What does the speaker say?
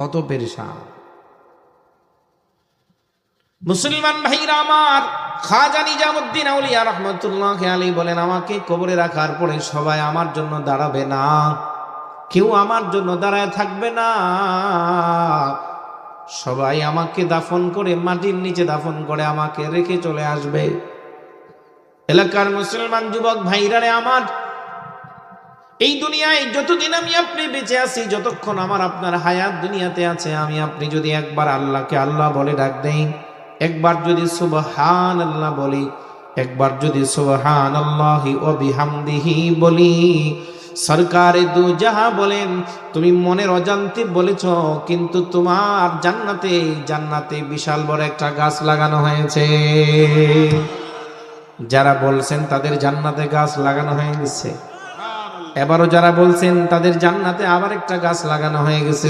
কত পেরেশান মুসলমান ভাইরা আমার। খাজা নিজামুদ্দিন আউলিয়া রাহমাতুল্লাহি আলাইহি বলেন, আমাকে কবরে রাখার পরে সবাই আমার জন্য দাঁড়াবে না, কেউ আমার জন্য দাঁড়ায় থাকবে না, সবাই আমাকে দাফন করে মাটির নিচে দাফন করে আমাকে রেখে চলে আসবে। এলাকার মুসলমান যুবক ভাইরারে আমার, এই দুনিয়ায় যতদিন আমি আপনি বেঁচে আছি, যতক্ষণ আমার আপনার হায়াত দুনিয়াতে আছে, আমি আপনি যদি একবার আল্লাহকে আল্লাহ বলে ডাক দেই, একবার যদি সুবহানাল্লাহ বলি, একবার যদি সুবহানাল্লাহি ওয়া বিহামদিহি বলি, সরকারে দু জাহা বলেন, তুমি মনের অজান্তে বলেছ, কিন্তু তোমার জান্নাতে বিশাল বড় একটা গাছ লাগানো হয়েছে। যারা বলছেন তাদের জান্নাতে গাছ লাগানো হয়ে গেছে, এবারও যারা বলছেন তাদের জান্নাতে আবার একটা গাছ লাগানো হয়ে গেছে।